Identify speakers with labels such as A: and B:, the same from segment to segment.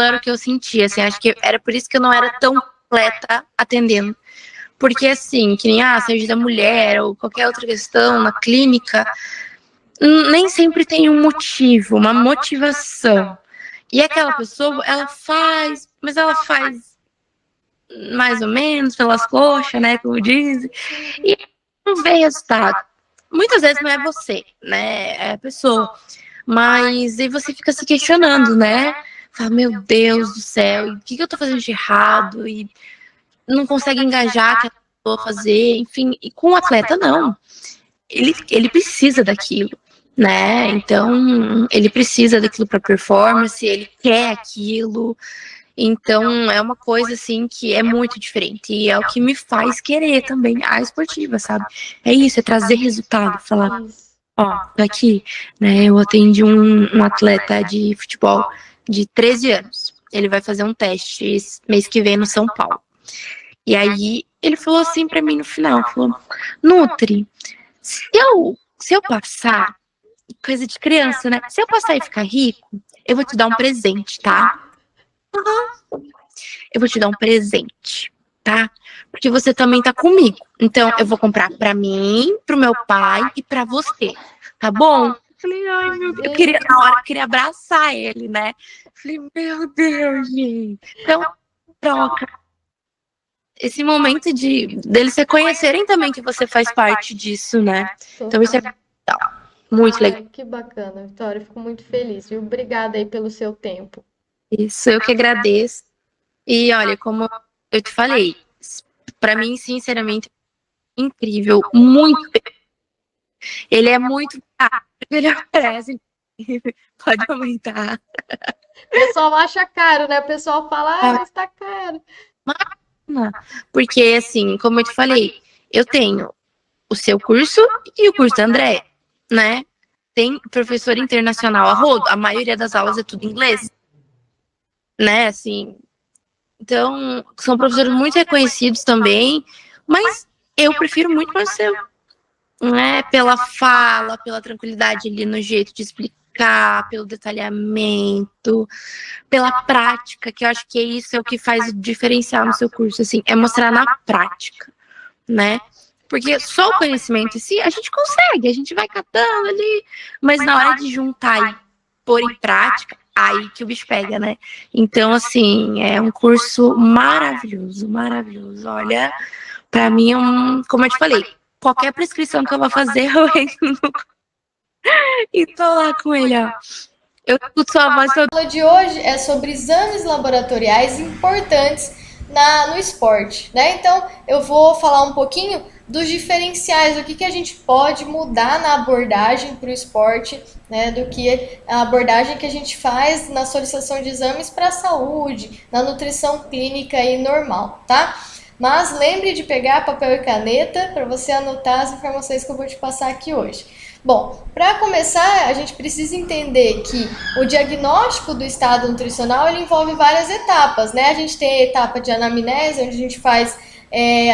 A: era o que eu sentia, assim, acho que era por isso que eu não era tão completa atendendo. Porque, assim, que nem a saúde da mulher ou qualquer outra questão na clínica, nem sempre tem um motivo, uma motivação. E aquela pessoa, ela faz, mas ela faz mais ou menos pelas coxas, né, como dizem, e não vê resultado. Muitas vezes não é você, né, é a pessoa. Mas aí você fica se questionando, né? Fala, meu Deus do céu, o que eu tô fazendo de errado? E não consegue engajar que a pessoa fazer, enfim. E com o atleta, não. Ele precisa daquilo, né? Então, ele precisa daquilo para performance, ele quer aquilo. Então, é uma coisa, assim, que é muito diferente. E é o que me faz querer também a esportiva, sabe? É isso, é trazer resultado. Falar, ó, tô aqui, né? Eu atendi um atleta de futebol de 13 anos. Ele vai fazer um teste mês que vem no São Paulo. E aí, ele falou assim pra mim no final, falou, Nutri, se eu passar, coisa de criança, né? Se eu passar e ficar rico, eu vou te dar um presente, tá? Eu vou te dar um presente, tá? Porque você também tá comigo. Então, eu vou comprar pra mim, pro meu pai e pra você, tá bom? Eu falei, ai, meu Deus. Na hora, eu queria abraçar ele, né? Eu falei, meu Deus, gente. Então, troca. Esse momento deles reconhecerem também que você faz parte disso, né? Então, isso é legal. Muito legal.
B: Ai, que bacana, Vitória. Fico muito feliz, viu? Obrigada aí pelo seu tempo.
A: Isso, eu que agradeço. E olha, como eu te falei, pra mim, sinceramente, incrível, muito. Ele é muito. Ele aparece. Pode aumentar.
B: O pessoal acha caro, né? O pessoal fala, mas tá caro.
A: Porque, assim, como eu te falei, eu tenho o seu curso e o curso da André, né? Tem professor internacional a rodo, a maioria das aulas é tudo em inglês, né? Assim, então, são professores muito reconhecidos também, mas eu prefiro muito mais o seu, né? Pela fala, pela tranquilidade ali no jeito de explicar, pelo detalhamento, pela prática, que eu acho que isso é o que faz o diferencial no seu curso, assim, é mostrar na prática, né? Porque só o conhecimento em si, a gente consegue, a gente vai catando ali, mas na hora de juntar e pôr em prática, aí que o bicho pega, né? Então, assim, é um curso maravilhoso, maravilhoso. Olha, pra mim é como eu te falei, qualquer prescrição que eu vou fazer, eu entro e tô lá com ele, ó. Eu escuto sua voz todo.
B: A aula de hoje é sobre exames laboratoriais importantes no esporte, né? Então, eu vou falar um pouquinho dos diferenciais, o que a gente pode mudar na abordagem para o esporte, né? Do que a abordagem que a gente faz na solicitação de exames para a saúde, na nutrição clínica e normal, tá? Mas lembre de pegar papel e caneta para você anotar as informações que eu vou te passar aqui hoje. Bom, para começar, a gente precisa entender que o diagnóstico do estado nutricional ele envolve várias etapas, né? A gente tem a etapa de anamnese, onde a gente faz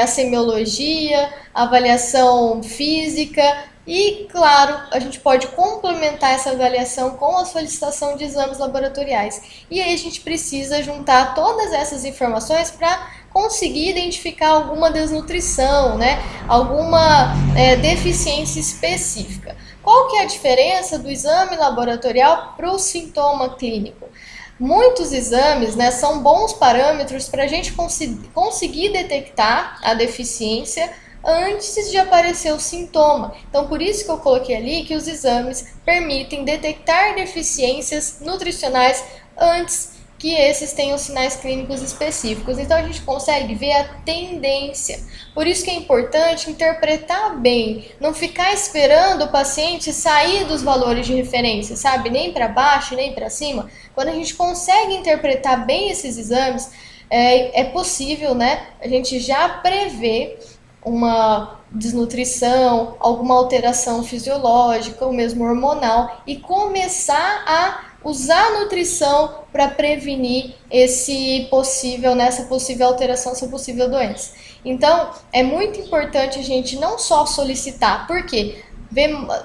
B: a semiologia, avaliação física e, claro, a gente pode complementar essa avaliação com a solicitação de exames laboratoriais. E aí a gente precisa juntar todas essas informações para conseguir identificar alguma desnutrição, né? Alguma deficiência específica. Qual que é a diferença do exame laboratorial para o sintoma clínico? Muitos exames, né, são bons parâmetros para a gente conseguir detectar a deficiência antes de aparecer o sintoma. Então, por isso que eu coloquei ali que os exames permitem detectar deficiências nutricionais antes que esses tenham sinais clínicos específicos. Então a gente consegue ver a tendência. Por isso que é importante interpretar bem, não ficar esperando o paciente sair dos valores de referência, sabe? Nem para baixo, nem para cima. Quando a gente consegue interpretar bem esses exames, é possível, né? A gente já prever uma desnutrição, alguma alteração fisiológica ou mesmo hormonal e começar a usar a nutrição para prevenir essa possível alteração, essa possível doença. Então, é muito importante a gente não só solicitar, por quê?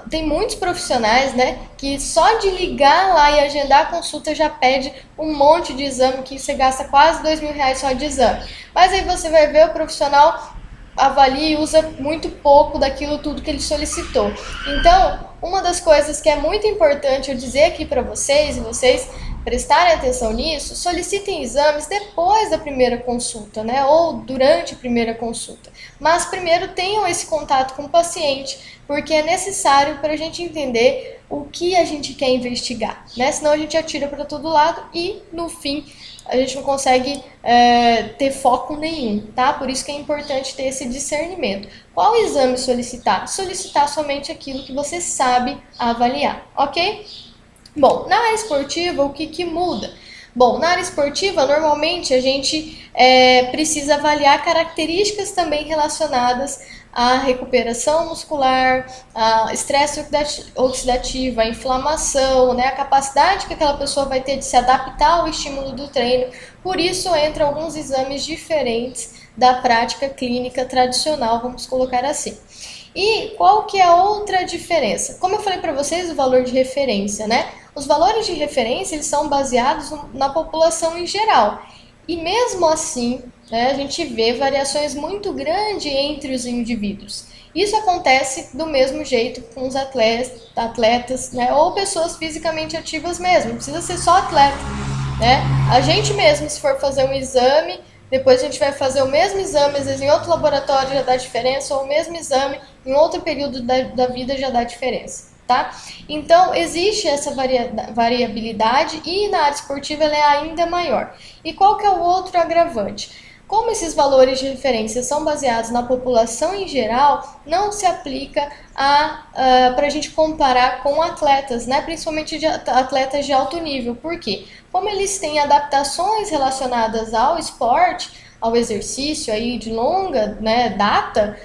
B: tem muitos profissionais, né, que só de ligar lá e agendar a consulta já pede um monte de exame, que você gasta quase R$ 2.000 só de exame. Mas aí você vai ver o profissional avalia e usa muito pouco daquilo tudo que ele solicitou. Então, uma das coisas que é muito importante eu dizer aqui para vocês, e vocês prestarem atenção nisso, solicitem exames depois da primeira consulta, né? Ou durante a primeira consulta. Mas primeiro tenham esse contato com o paciente, porque é necessário para a gente entender o que a gente quer investigar, né? Senão a gente atira para todo lado e, no fim, a gente não consegue ter foco nenhum, tá? Por isso que é importante ter esse discernimento. Qual exame solicitar? Solicitar somente aquilo que você sabe avaliar, ok? Bom, na área esportiva, o que muda? Bom, na área esportiva, normalmente a gente precisa avaliar características também relacionadas à recuperação muscular, a estresse oxidativo, a inflamação, né, a capacidade que aquela pessoa vai ter de se adaptar ao estímulo do treino. Por isso, entram alguns exames diferentes da prática clínica tradicional, vamos colocar assim. E qual que é a outra diferença? Como eu falei para vocês, o valor de referência, né? Os valores de referência, eles são baseados na população em geral. E mesmo assim, né, a gente vê variações muito grandes entre os indivíduos. Isso acontece do mesmo jeito com os atletas, né, ou pessoas fisicamente ativas mesmo. Não precisa ser só atleta, né? A gente mesmo, se for fazer um exame, depois a gente vai fazer o mesmo exame, às vezes em outro laboratório já dá diferença, ou o mesmo exame em outro período da vida já dá diferença, tá? Então, existe essa variabilidade e na área esportiva ela é ainda maior. E qual que é o outro agravante? Como esses valores de referência são baseados na população em geral, não se aplica para a gente comparar com atletas, né? Principalmente atletas de alto nível. Por quê? Como eles têm adaptações relacionadas ao esporte, ao exercício aí de longa, né, data,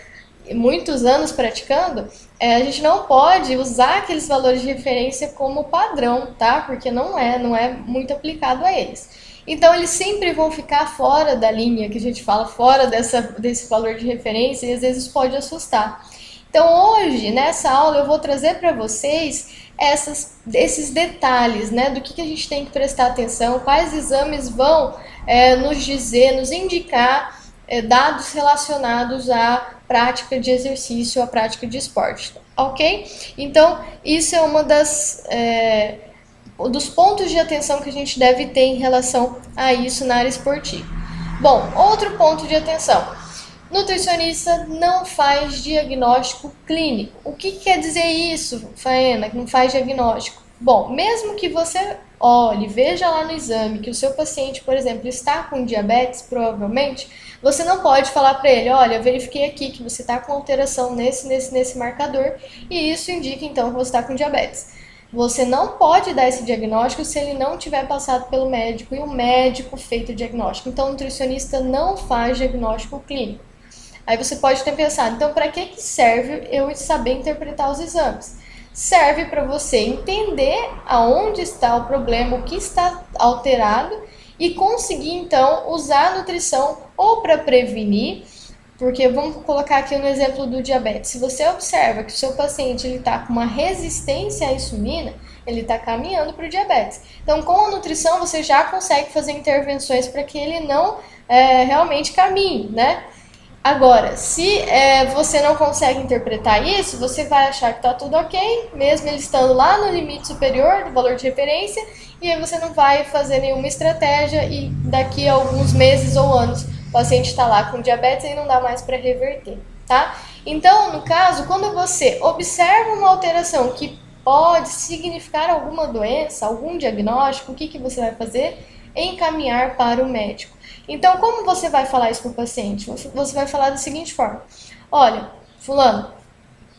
B: muitos anos praticando, a gente não pode usar aqueles valores de referência como padrão, tá? Porque não é muito aplicado a eles. Então, eles sempre vão ficar fora da linha, que a gente fala, fora desse valor de referência, e às vezes pode assustar. Então, hoje, nessa aula, eu vou trazer para vocês esses detalhes, né, do que a gente tem que prestar atenção, quais exames vão nos dizer, nos indicar dados relacionados à prática de exercício, à prática de esporte, ok? Então, isso é uma dos pontos de atenção que a gente deve ter em relação a isso na área esportiva. Bom, outro ponto de atenção. Nutricionista não faz diagnóstico clínico. O que quer dizer isso, Faena, que não faz diagnóstico? Bom, mesmo que você olhe, veja lá no exame que o seu paciente, por exemplo, está com diabetes, provavelmente, você não pode falar para ele, olha, eu verifiquei aqui que você está com alteração nesse marcador e isso indica então que você está com diabetes. Você não pode dar esse diagnóstico se ele não tiver passado pelo médico e o médico feito o diagnóstico. Então, o nutricionista não faz diagnóstico clínico. Aí você pode ter pensado, então para que serve eu saber interpretar os exames? Serve para você entender aonde está o problema, o que está alterado e conseguir então usar a nutrição ou para prevenir, porque vamos colocar aqui no exemplo do diabetes. Se você observa que o seu paciente está com uma resistência à insulina, ele está caminhando para o diabetes. Então, com a nutrição, você já consegue fazer intervenções para que ele não realmente caminhe, né? Agora, se você não consegue interpretar isso, você vai achar que está tudo ok, mesmo ele estando lá no limite superior do valor de referência, e aí você não vai fazer nenhuma estratégia e daqui a alguns meses ou anos o paciente está lá com diabetes e não dá mais para reverter, tá? Então, no caso, quando você observa uma alteração que pode significar alguma doença, algum diagnóstico, o que você vai fazer? Encaminhar para o médico. Então, como você vai falar isso para o paciente? Você vai falar da seguinte forma: olha, fulano,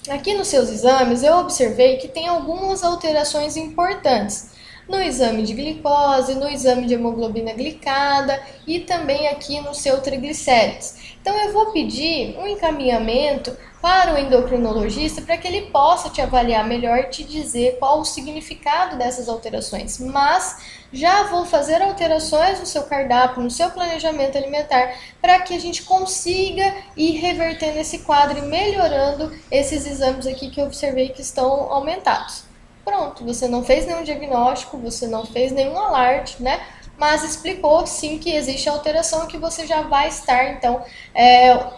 B: aqui nos seus exames eu observei que tem algumas alterações importantes no exame de glicose, no exame de hemoglobina glicada e também aqui no seu triglicérides. Então, eu vou pedir um encaminhamento para o endocrinologista para que ele possa te avaliar melhor e te dizer qual o significado dessas alterações. Mas já vou fazer alterações no seu cardápio, no seu planejamento alimentar, para que a gente consiga ir revertendo esse quadro e melhorando esses exames aqui que eu observei que estão aumentados. Pronto, você não fez nenhum diagnóstico, você não fez nenhum alarde, né? Mas explicou sim que existe alteração, que você já vai estar então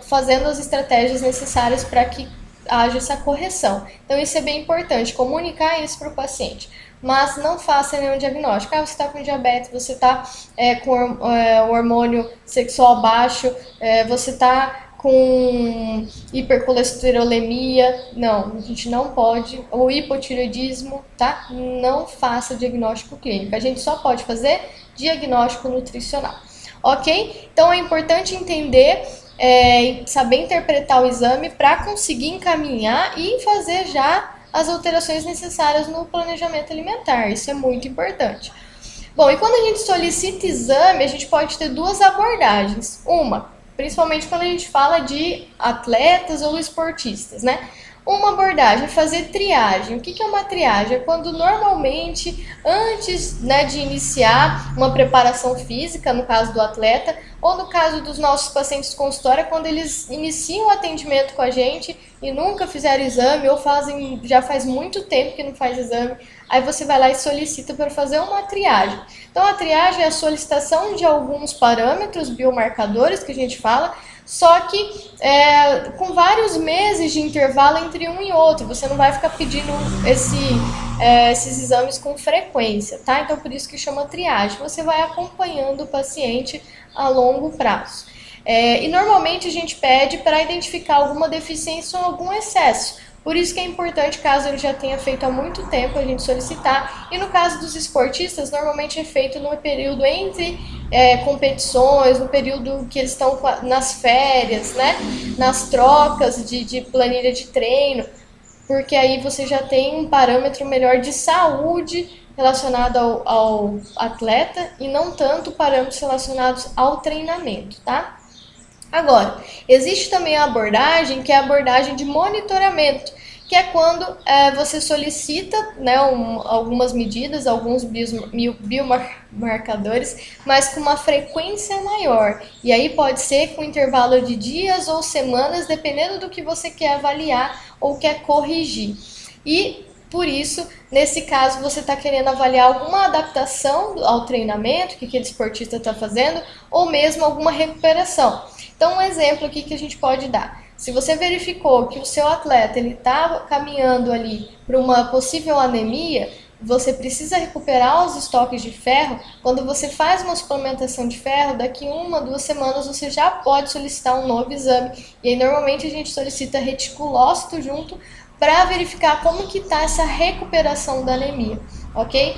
B: fazendo as estratégias necessárias para que haja essa correção. Então isso é bem importante, comunicar isso para o paciente. Mas não faça nenhum diagnóstico. Você está com diabetes, você está com o hormônio sexual baixo, você está com hipercolesterolemia. Não, a gente não pode. Ou hipotireoidismo, tá? Não faça diagnóstico clínico. A gente só pode fazer diagnóstico nutricional. Ok? Então é importante entender, saber interpretar o exame para conseguir encaminhar e fazer já as alterações necessárias no planejamento alimentar. Isso é muito importante. Bom, e quando a gente solicita exame, a gente pode ter duas abordagens. Uma, principalmente quando a gente fala de atletas ou esportistas, né? Uma abordagem é fazer triagem. O que é uma triagem? É quando normalmente, antes, né, de iniciar uma preparação física, no caso do atleta, ou no caso dos nossos pacientes de consultório, quando eles iniciam o atendimento com a gente e nunca fizeram exame, ou já faz muito tempo que não faz exame, aí você vai lá e solicita para fazer uma triagem. Então a triagem é a solicitação de alguns parâmetros biomarcadores que a gente fala, só que com vários meses de intervalo entre um e outro. Você não vai ficar pedindo esses exames com frequência, tá? Então por isso que chama triagem. Você vai acompanhando o paciente a longo prazo. E normalmente a gente pede para identificar alguma deficiência ou algum excesso. Por isso que é importante, caso ele já tenha feito há muito tempo, a gente solicitar. E no caso dos esportistas, normalmente é feito no período entre competições, no período que eles estão nas férias, né? Nas trocas de planilha de treino, porque aí você já tem um parâmetro melhor de saúde relacionado ao atleta e não tanto parâmetros relacionados ao treinamento, tá? Agora, existe também a abordagem que é a abordagem de monitoramento, que é quando você solicita, né, algumas medidas, alguns biomarcadores, mas com uma frequência maior. E aí pode ser com intervalo de dias ou semanas, dependendo do que você quer avaliar ou quer corrigir. E por isso, nesse caso, você está querendo avaliar alguma adaptação ao treinamento que aquele esportista está fazendo, ou mesmo alguma recuperação. Então, um exemplo aqui que a gente pode dar. Se você verificou que o seu atleta está caminhando ali para uma possível anemia, você precisa recuperar os estoques de ferro. Quando você faz uma suplementação de ferro, daqui 1 a 2 semanas você já pode solicitar um novo exame. E aí, normalmente, a gente solicita reticulócito junto para verificar como que está essa recuperação da anemia, ok?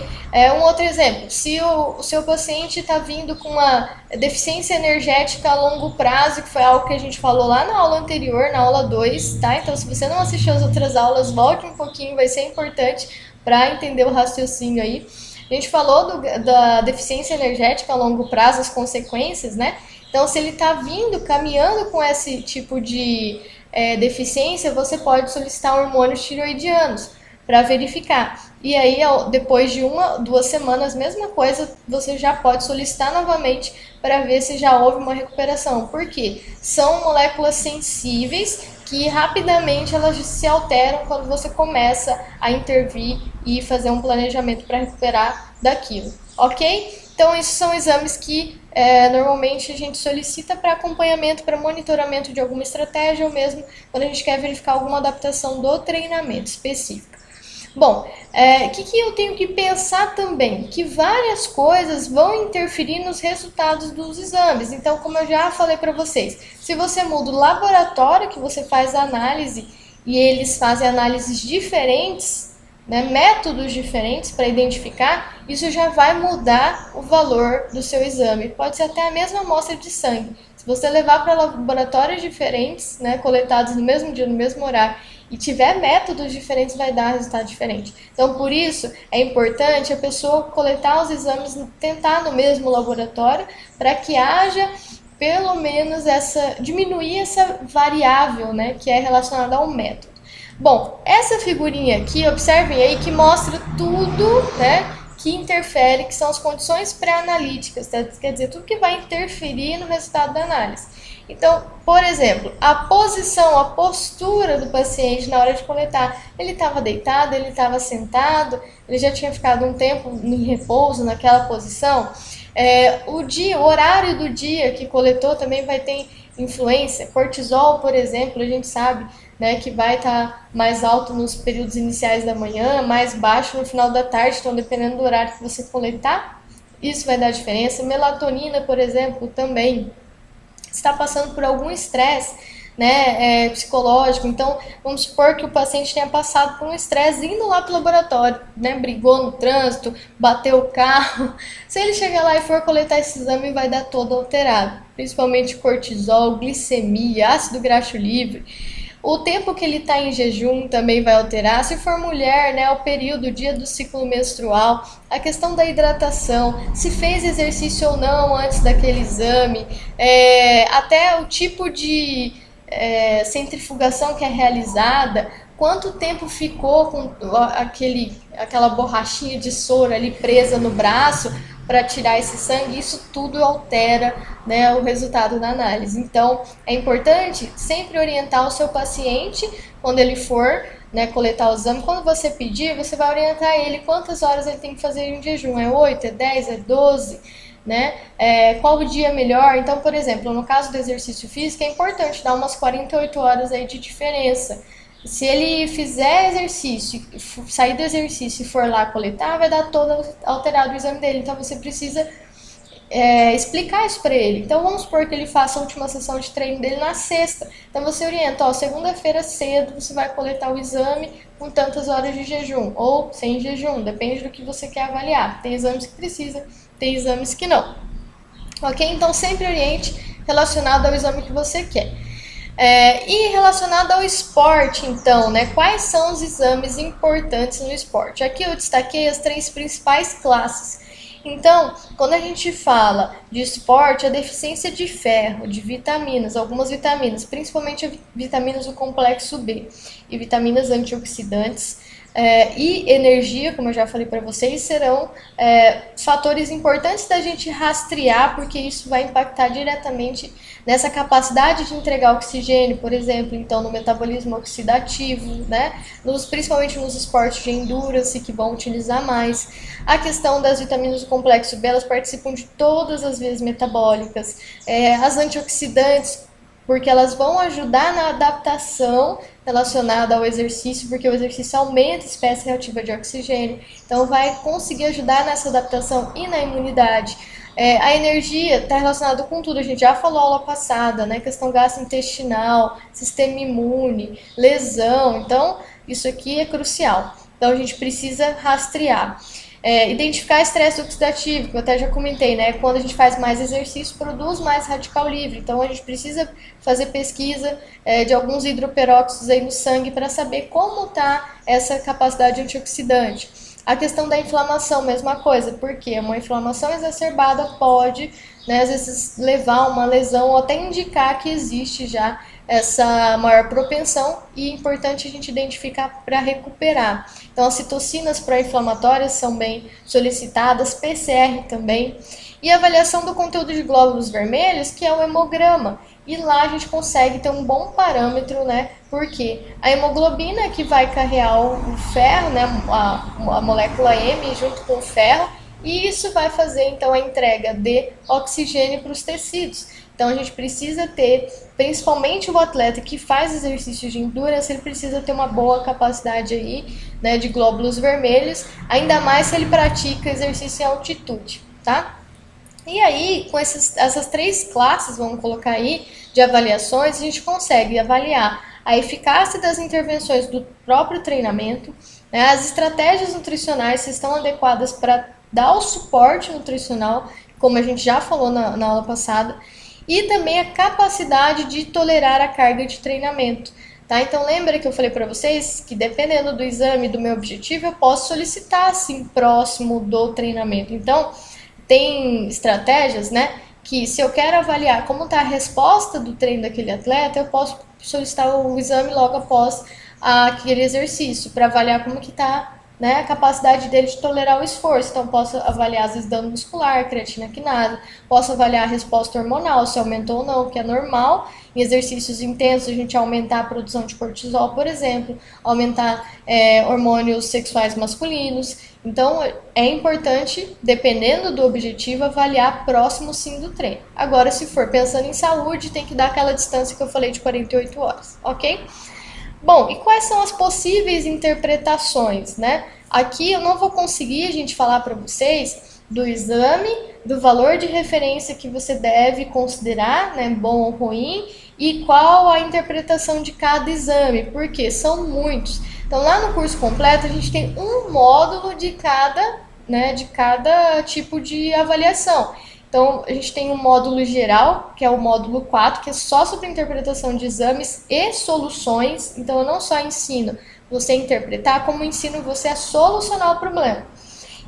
B: Um outro exemplo, se o seu paciente está vindo com uma deficiência energética a longo prazo, que foi algo que a gente falou lá na aula anterior, na aula 2, tá? Então, se você não assistiu as outras aulas, volte um pouquinho, vai ser importante para entender o raciocínio aí. A gente falou da deficiência energética a longo prazo, as consequências, né? Então, se ele está caminhando com esse tipo de deficiência, você pode solicitar hormônios tiroidianos para verificar. E aí, depois de 1 a 2 semanas, mesma coisa, você já pode solicitar novamente para ver se já houve uma recuperação. Por quê? São moléculas sensíveis que rapidamente elas se alteram quando você começa a intervir e fazer um planejamento para recuperar daquilo, ok? Então, esses são exames que normalmente a gente solicita para acompanhamento, para monitoramento de alguma estratégia ou mesmo quando a gente quer verificar alguma adaptação do treinamento específico. Bom, o que eu tenho que pensar também? Que várias coisas vão interferir nos resultados dos exames. Então, como eu já falei para vocês, se você muda o laboratório que você faz a análise e eles fazem análises diferentes, né, métodos diferentes para identificar, isso já vai mudar o valor do seu exame. Pode ser até a mesma amostra de sangue. Se você levar para laboratórios diferentes, né, coletados no mesmo dia, no mesmo horário, e tiver métodos diferentes, vai dar resultado diferente. Então, por isso, é importante a pessoa coletar os exames, tentar no mesmo laboratório, para que haja pelo menos diminuir essa variável, né, que é relacionada ao método. Bom, essa figurinha aqui, observem aí que mostra tudo, né, que interfere, que são as condições pré-analíticas, tá? Quer dizer, tudo que vai interferir no resultado da análise. Então, por exemplo, a posição, a postura do paciente na hora de coletar. Ele estava deitado, ele estava sentado, ele já tinha ficado um tempo em repouso naquela posição. O horário do dia que coletou também vai ter influência. Cortisol, por exemplo, a gente sabe, né, que vai estar mais alto nos períodos iniciais da manhã, mais baixo no final da tarde, então dependendo do horário que você coletar, isso vai dar diferença. Melatonina, por exemplo, também está passando por algum estresse, né, psicológico. Então, vamos supor que o paciente tenha passado por um estresse indo lá para o laboratório, né, brigou no trânsito, bateu o carro. Se ele chegar lá e for coletar esse exame, vai dar todo alterado, principalmente cortisol, glicemia, ácido graxo livre. O tempo que ele está em jejum também vai alterar. Se for mulher, né, o período, o dia do ciclo menstrual, a questão da hidratação, se fez exercício ou não antes daquele exame, até o tipo de centrifugação que é realizada, quanto tempo ficou com aquela borrachinha de soro ali presa no braço para tirar esse sangue, isso tudo altera, né, o resultado da análise. Então, é importante sempre orientar o seu paciente quando ele for, né, coletar o exame. Quando você pedir, você vai orientar ele quantas horas ele tem que fazer em jejum. É 8, é 10, é 12, né? Qual o dia melhor? Então, por exemplo, no caso do exercício físico, é importante dar umas 48 horas aí de diferença. Se ele fizer exercício, sair do exercício e for lá coletar, vai dar todo alterado o exame dele. Então, você precisa explicar isso para ele. Então, vamos supor que ele faça a última sessão de treino dele na sexta. Então, você orienta, ó, segunda-feira cedo você vai coletar o exame com tantas horas de jejum, ou sem jejum, depende do que você quer avaliar. Tem exames que precisa, tem exames que não. Ok? Então, sempre oriente relacionado ao exame que você quer. E relacionado ao esporte, então, né? Quais são os exames importantes no esporte? Aqui eu destaquei as 3 principais classes. Então, quando a gente fala de esporte, a deficiência de ferro, de vitaminas, algumas vitaminas, principalmente vitaminas do complexo B e vitaminas antioxidantes, e energia, como eu já falei para vocês, serão fatores importantes da gente rastrear, porque isso vai impactar diretamente nessa capacidade de entregar oxigênio, por exemplo, então no metabolismo oxidativo, né? Principalmente nos esportes de endurance, que vão utilizar mais. A questão das vitaminas do complexo B, elas participam de todas as vias metabólicas. As antioxidantes, porque elas vão ajudar na adaptação relacionada ao exercício, porque o exercício aumenta a espécie reativa de oxigênio, então vai conseguir ajudar nessa adaptação e na imunidade. A energia está relacionada com tudo, a gente já falou aula passada, né? Questão gastrointestinal, sistema imune, lesão, então isso aqui é crucial. Então a gente precisa rastrear. Identificar estresse oxidativo, que eu até já comentei, né? Quando a gente faz mais exercício, produz mais radical livre. Então a gente precisa fazer pesquisa de alguns hidroperóxidos aí no sangue para saber como está essa capacidade antioxidante. A questão da inflamação, mesma coisa, porque uma inflamação exacerbada pode, né, às vezes levar a uma lesão ou até indicar que existe já essa maior propensão, e é importante a gente identificar para recuperar. Então, as citocinas pró-inflamatórias são bem solicitadas, PCR também, e a avaliação do conteúdo de glóbulos vermelhos, que é o hemograma. E lá a gente consegue ter um bom parâmetro, né? Porque a hemoglobina é que vai carregar o ferro, né? A molécula M junto com o ferro, e isso vai fazer então a entrega de oxigênio para os tecidos. Então a gente precisa ter, principalmente o atleta que faz exercício de endurance, ele precisa ter uma boa capacidade aí, né, de glóbulos vermelhos, ainda mais se ele pratica exercício em altitude, tá? E aí, com essas 3 classes, vamos colocar aí, de avaliações, a gente consegue avaliar a eficácia das intervenções do próprio treinamento, né, as estratégias nutricionais se estão adequadas para dar o suporte nutricional, como a gente já falou na aula passada, e também a capacidade de tolerar a carga de treinamento. Tá? Então lembra que eu falei para vocês que dependendo do exame, do meu objetivo, eu posso solicitar assim próximo do treinamento. Então tem estratégias, né, que se eu quero avaliar como está a resposta do treino daquele atleta, eu posso solicitar o exame logo após aquele exercício, para avaliar como que está né, a capacidade dele de tolerar o esforço. Então, posso avaliar, às vezes, dano muscular, creatina quinase, posso avaliar a resposta hormonal, se aumentou ou não, que é normal. Em exercícios intensos, a gente aumentar a produção de cortisol, por exemplo, aumentar hormônios sexuais masculinos. Então, é importante, dependendo do objetivo, avaliar próximo sim do treino. Agora, se for pensando em saúde, tem que dar aquela distância que eu falei de 48 horas, ok? Bom, e quais são as possíveis interpretações, né? Aqui eu não vou conseguir, gente, falar para vocês do exame, do valor de referência que você deve considerar, né, bom ou ruim, e qual a interpretação de cada exame, porque são muitos. Então, lá no curso completo, a gente tem um módulo de cada, né, de cada tipo de avaliação. Então, a gente tem um módulo geral, que é o módulo 4, que é só sobre interpretação de exames e soluções. Então, eu não só ensino você a interpretar, como ensino você a solucionar o problema.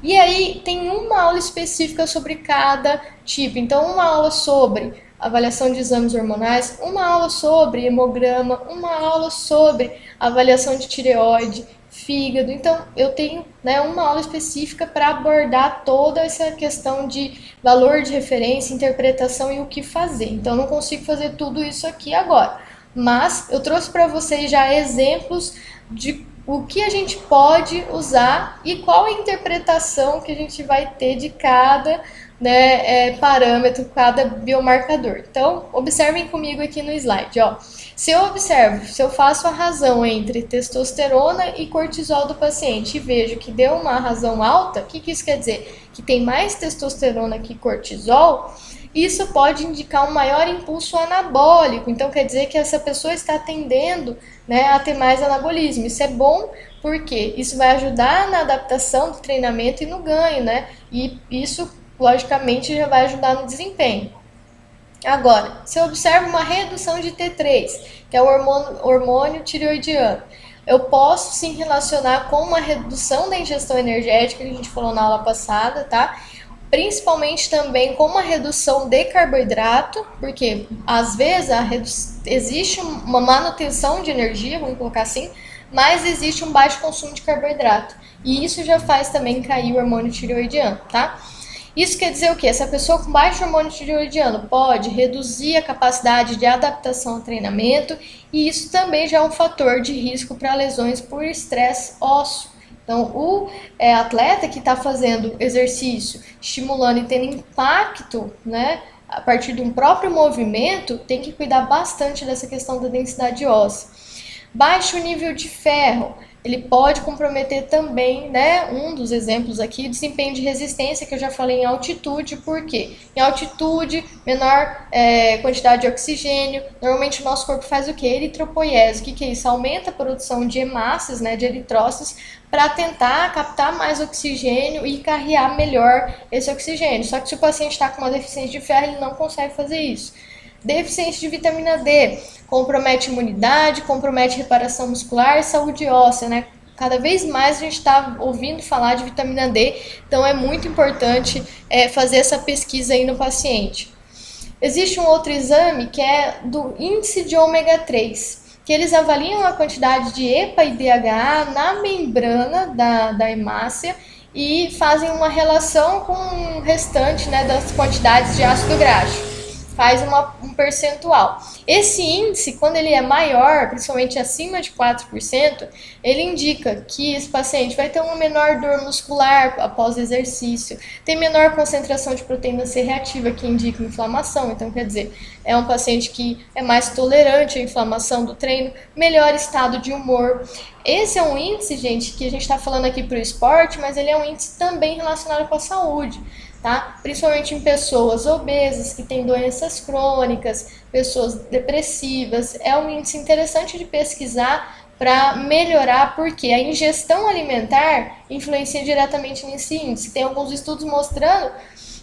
B: E aí, tem uma aula específica sobre cada tipo. Então, uma aula sobre avaliação de exames hormonais, uma aula sobre hemograma, uma aula sobre avaliação de tireoide, fígado. Então, eu tenho, né, uma aula específica para abordar toda essa questão de valor de referência, interpretação e o que fazer. Então, eu não consigo fazer tudo isso aqui agora. Mas eu trouxe para vocês já exemplos de o que a gente pode usar e qual a interpretação que a gente vai ter de cada, né, parâmetro, cada biomarcador. Então, observem comigo aqui no slide, ó. Se eu observo, se eu faço a razão entre testosterona e cortisol do paciente e vejo que deu uma razão alta, o que isso quer dizer? Que tem mais testosterona que cortisol, isso pode indicar um maior impulso anabólico. Então, quer dizer que essa pessoa está tendendo, né, a ter mais anabolismo. Isso é bom porque isso vai ajudar na adaptação do treinamento e no ganho, né? E isso, logicamente, já vai ajudar no desempenho. Agora, se eu observo uma redução de T3, que é o hormônio tireoidiano, eu posso sim relacionar com uma redução da ingestão energética, que a gente falou na aula passada, tá? Principalmente também com uma redução de carboidrato, porque às vezes existe uma manutenção de energia, vamos colocar assim, mas existe um baixo consumo de carboidrato. E isso já faz também cair o hormônio tireoidiano, tá? Isso quer dizer o quê? Essa pessoa com baixo hormônio tireoidiano pode reduzir a capacidade de adaptação ao treinamento, e isso também já é um fator de risco para lesões por estresse ósseo. Então, o atleta que está fazendo exercício, estimulando e tendo impacto, né, a partir de um próprio movimento, tem que cuidar bastante dessa questão da densidade óssea. Baixo nível de ferro, ele pode comprometer também, né, um dos exemplos aqui, o desempenho de resistência, que eu já falei em altitude. Por quê? Em altitude, menor quantidade de oxigênio, normalmente o nosso corpo faz o quê? Eritropoiese. O que é isso? Aumenta a produção de hemácias, né, de eritrócitos, para tentar captar mais oxigênio e carrear melhor esse oxigênio. Só que se o paciente está com uma deficiência de ferro, ele não consegue fazer isso. Deficiência de vitamina D compromete imunidade, compromete reparação muscular e saúde óssea, né? Cada vez mais a gente está ouvindo falar de vitamina D, então é muito importante fazer essa pesquisa aí no paciente. Existe um outro exame que é do índice de ômega 3, que eles avaliam a quantidade de EPA e DHA na membrana da hemácia e fazem uma relação com o restante, né, das quantidades de ácido graxo. Faz um percentual. Esse índice, quando ele é maior, principalmente acima de 4%, ele indica que esse paciente vai ter uma menor dor muscular após o exercício, tem menor concentração de proteína C reativa, que indica inflamação. Então, quer dizer, é um paciente que é mais tolerante à inflamação do treino, melhor estado de humor. Esse é um índice, gente, que a gente está falando aqui para o esporte, mas ele é um índice também relacionado com a saúde. Tá? Principalmente em pessoas obesas, que têm doenças crônicas, pessoas depressivas. É um índice interessante de pesquisar para melhorar, porque a ingestão alimentar influencia diretamente nesse índice. Tem alguns estudos mostrando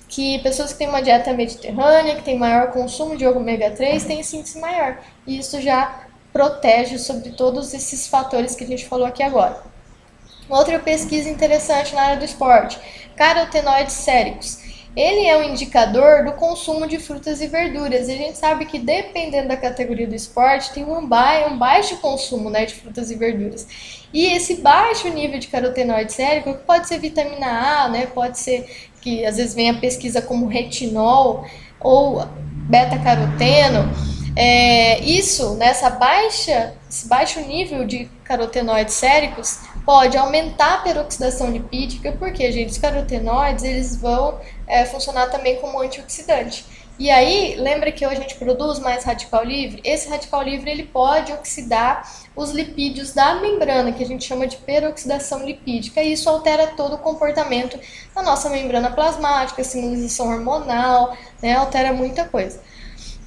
B: que pessoas que têm uma dieta mediterrânea, que têm maior consumo de ômega 3, têm esse índice maior. E isso já protege sobre todos esses fatores que a gente falou aqui agora. Outra pesquisa interessante na área do esporte, carotenoides séricos. ele é um indicador do consumo de frutas e verduras. E a gente sabe que dependendo da categoria do esporte, tem um baixo consumo, né, de frutas e verduras. E esse baixo nível de carotenoide sérico, que pode ser vitamina A, né, pode ser que às vezes vem a pesquisa como retinol ou beta-caroteno, esse baixo nível de carotenoides séricos pode aumentar a peroxidação lipídica, porque, gente, os carotenoides eles vão funcionar também como antioxidante. E aí, lembra que a gente produz mais radical livre? Esse radical livre ele pode oxidar os lipídios da membrana, que a gente chama de peroxidação lipídica, e isso altera todo o comportamento da nossa membrana plasmática, sinalização hormonal, né? Altera muita coisa.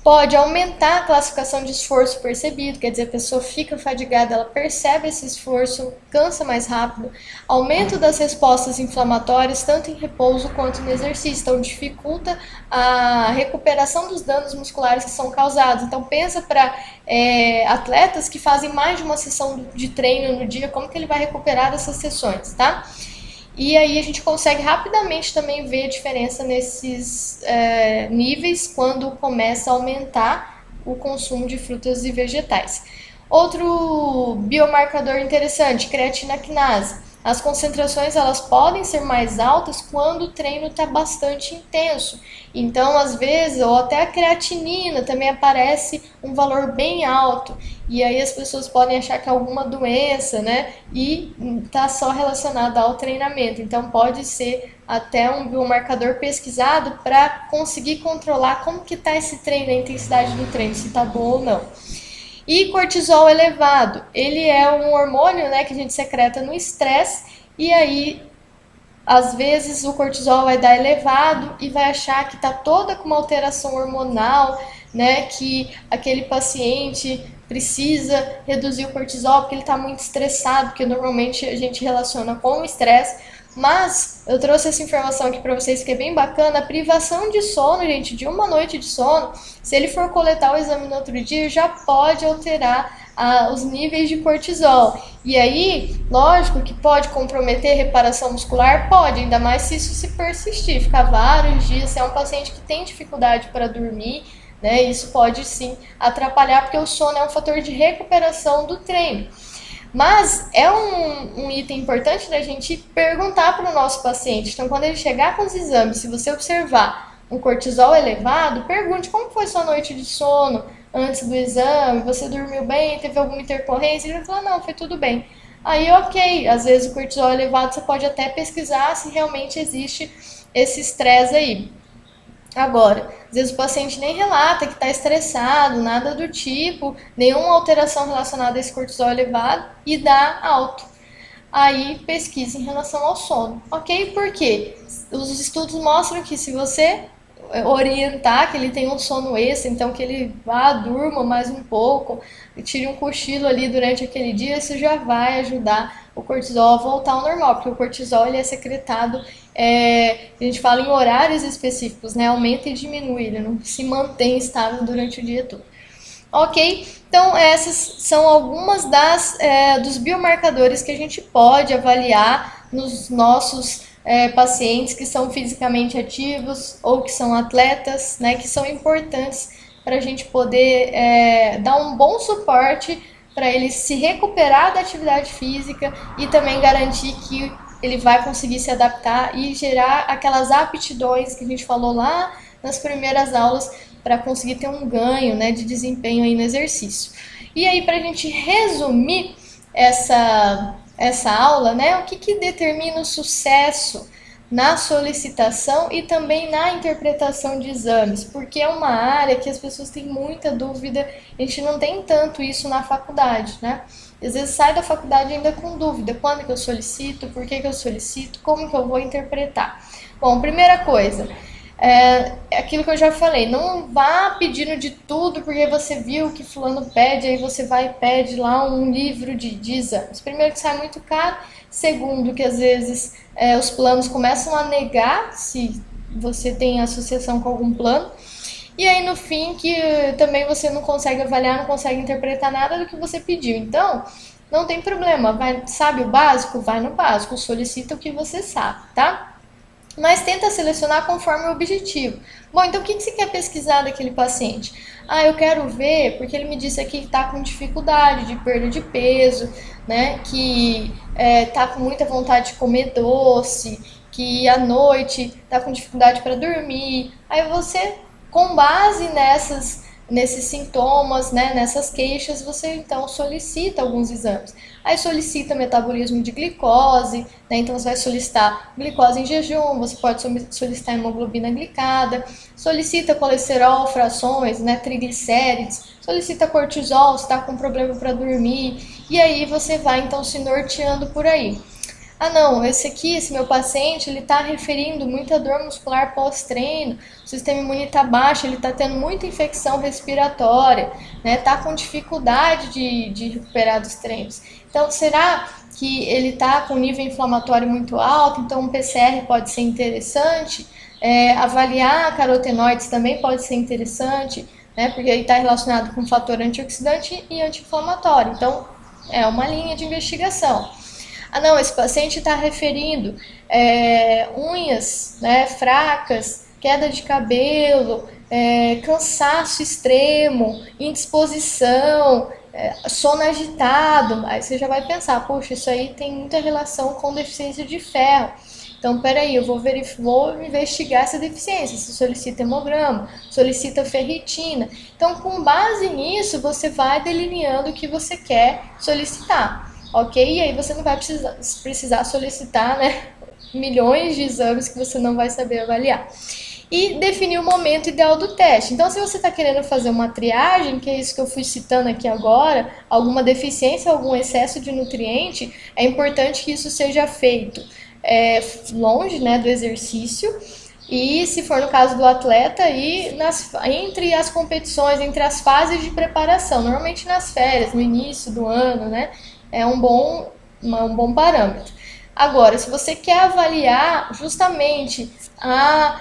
B: Pode aumentar a classificação de esforço percebido, quer dizer, a pessoa fica fadigada, ela percebe esse esforço, cansa mais rápido. Aumento das respostas inflamatórias, tanto em repouso quanto no exercício, então dificulta a recuperação dos danos musculares que são causados. Então pensa para atletas que fazem mais de uma sessão de treino no dia, como que ele vai recuperar dessas sessões, tá? E aí a gente consegue rapidamente também ver a diferença nesses níveis quando começa a aumentar o consumo de frutas e vegetais. Outro biomarcador interessante, creatina quinase. As concentrações elas podem ser mais altas quando o treino está bastante intenso. Então, às vezes, ou até a creatinina também aparece um valor bem alto. E aí as pessoas podem achar que é alguma doença, né? E está só relacionada ao treinamento. Então, pode ser até um biomarcador pesquisado para conseguir controlar como que está esse treino, a intensidade do treino, se está bom ou não. E cortisol elevado, ele é um hormônio, né, que a gente secreta no estresse, e aí, às vezes, o cortisol vai dar elevado e vai achar que está toda com uma alteração hormonal, né, que aquele paciente precisa reduzir o cortisol porque ele está muito estressado, porque normalmente a gente relaciona com o estresse. Mas eu trouxe essa informação aqui para vocês que é bem bacana. A privação de sono, gente, de uma noite de sono, se ele for coletar o exame no outro dia, já pode alterar os níveis de cortisol. E aí, lógico que pode comprometer a reparação muscular, pode, ainda mais se isso se persistir, ficar vários dias, se é um paciente que tem dificuldade para dormir, né, isso pode sim atrapalhar, porque o sono é um fator de recuperação do treino. Mas é um item importante da gente perguntar para o nosso paciente. Então, quando ele chegar com os exames, se você observar um cortisol elevado, pergunte como foi sua noite de sono antes do exame, você dormiu bem, teve alguma intercorrência? Ele vai falar, não, foi tudo bem. Aí, ok, às vezes o cortisol elevado você pode até pesquisar se realmente existe esse estresse aí. Agora, às vezes o paciente nem relata que está estressado, nada do tipo, nenhuma alteração relacionada a esse cortisol elevado e dá alto. Aí pesquisa em relação ao sono, ok? Porque os estudos mostram que se você orientar que ele tem um sono extra, então que ele vá, durma mais um pouco, tire um cochilo ali durante aquele dia, isso já vai ajudar o cortisol a voltar ao normal, porque o cortisol ele é secretado, a gente fala em horários específicos, né? Aumenta e diminui, ele não se mantém estável durante o dia todo. Ok? Então essas são algumas dos biomarcadores que a gente pode avaliar nos nossos pacientes que são fisicamente ativos ou que são atletas, né, que são importantes para a gente poder dar um bom suporte para ele se recuperar da atividade física e também garantir que ele vai conseguir se adaptar e gerar aquelas aptidões que a gente falou lá nas primeiras aulas para conseguir ter um ganho, né, de desempenho aí no exercício. E aí, para a gente resumir essa aula, né, o que determina o sucesso na solicitação e também na interpretação de exames, porque é uma área que as pessoas têm muita dúvida, a gente não tem tanto isso na faculdade, né? Às vezes sai da faculdade ainda com dúvida, quando que eu solicito, por que eu solicito, como que eu vou interpretar. Bom, primeira coisa, aquilo que eu já falei, não vá pedindo de tudo porque você viu que fulano pede, aí você vai e pede lá um livro de exames. Primeiro que sai muito caro, segundo que às vezes os planos começam a negar se você tem associação com algum plano, e aí no fim que também você não consegue avaliar, não consegue interpretar nada do que você pediu. Então, não tem problema, sabe o básico? Vai no básico, solicita o que você sabe, tá? mas tenta selecionar conforme o objetivo. Bom, então o que você quer pesquisar daquele paciente? Ah, eu quero ver, porque ele me disse aqui que está com dificuldade de perda de peso, né? Que está com muita vontade de comer doce, que à noite está com dificuldade para dormir. Aí você, com base nesses sintomas, né, nessas queixas, você então solicita alguns exames. Aí solicita metabolismo de glicose, né, então você vai solicitar glicose em jejum, você pode solicitar hemoglobina glicada, solicita colesterol, frações, né, triglicérides, solicita cortisol, se está com problema para dormir, e aí você vai então se norteando por aí. Ah não, esse meu paciente, ele está referindo muita dor muscular pós-treino, o sistema imune está baixo, ele está tendo muita infecção respiratória, né? Está com dificuldade de recuperar dos treinos. Então, será que ele está com nível inflamatório muito alto? Então, um PCR pode ser interessante. Avaliar carotenoides também pode ser interessante, né? Porque aí está relacionado com fator antioxidante e anti-inflamatório. Então, é uma linha de investigação. Ah não, esse paciente está referindo unhas, né, fracas, queda de cabelo, cansaço extremo, indisposição, sono agitado. Aí você já vai pensar, poxa, isso aí tem muita relação com deficiência de ferro. Então, peraí, eu vou investigar essa deficiência. Você solicita hemograma, solicita ferritina. Então, com base nisso, você vai delineando o que você quer solicitar. Ok? E aí você não vai precisar solicitar, né, milhões de exames que você não vai saber avaliar. E definir o momento ideal do teste. Então, se você está querendo fazer uma triagem, que é isso que eu fui citando aqui agora, alguma deficiência, algum excesso de nutriente, é importante que isso seja feito longe, né, do exercício. E se for no caso do atleta, entre as competições, entre as fases de preparação, normalmente nas férias, no início do ano, né? É um bom parâmetro. Agora, se você quer avaliar justamente a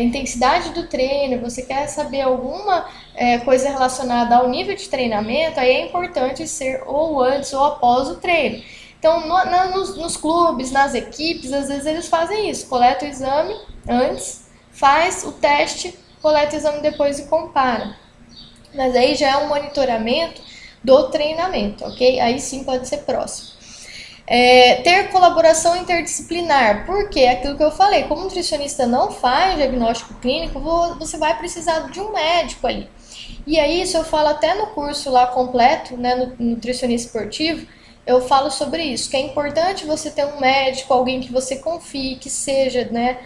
B: intensidade do treino, você quer saber alguma coisa relacionada ao nível de treinamento, aí é importante ser ou antes ou após o treino. Então, nos clubes, nas equipes, às vezes eles fazem isso, coleta o exame antes, faz o teste, coleta o exame depois e compara. Mas aí já é um monitoramento do treinamento, ok? Aí sim pode ser próximo. Ter colaboração interdisciplinar, porque aquilo que eu falei, como o nutricionista não faz diagnóstico clínico, você vai precisar de um médico ali. E aí, isso eu falo até no curso lá completo, né, no nutricionista esportivo, eu falo sobre isso, que é importante você ter um médico, alguém que você confie, que seja, né,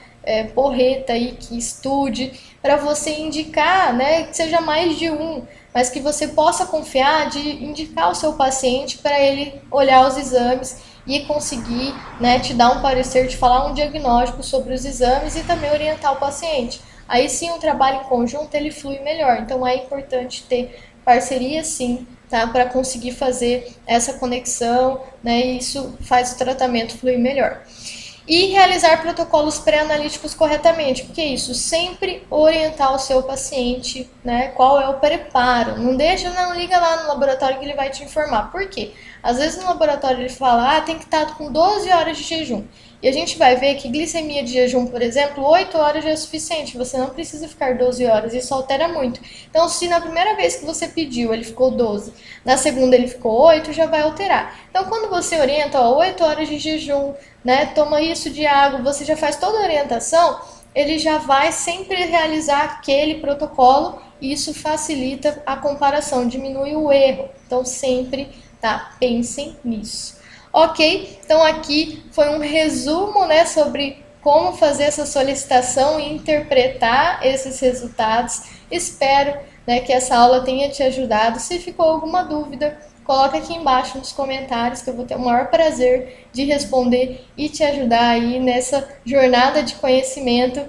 B: porreta aí, que estude, para você indicar, né, que seja mais de um, mas que você possa confiar de indicar o seu paciente para ele olhar os exames e conseguir, né, te dar um parecer, te falar um diagnóstico sobre os exames e também orientar o paciente. Aí sim, o trabalho em conjunto ele flui melhor. Então é importante ter parceria sim, tá, para conseguir fazer essa conexão, né, e isso faz o tratamento fluir melhor. E realizar protocolos pré-analíticos corretamente, porque isso, sempre orientar o seu paciente, né, qual é o preparo. Não liga lá no laboratório que ele vai te informar. Por quê? Às vezes no laboratório ele fala, tem que estar com 12 horas de jejum. E a gente vai ver que glicemia de jejum, por exemplo, 8 horas já é suficiente. Você não precisa ficar 12 horas, isso altera muito. Então, se na primeira vez que você pediu ele ficou 12, na segunda ele ficou 8, já vai alterar. Então, quando você orienta, 8 horas de jejum, né, toma isso de água, você já faz toda a orientação, ele já vai sempre realizar aquele protocolo e isso facilita a comparação, diminui o erro. Então, sempre, pensem nisso. Ok, então aqui foi um resumo, né, sobre como fazer essa solicitação e interpretar esses resultados. Espero, né, que essa aula tenha te ajudado. Se ficou alguma dúvida, coloca aqui embaixo nos comentários que eu vou ter o maior prazer de responder e te ajudar aí nessa jornada de conhecimento.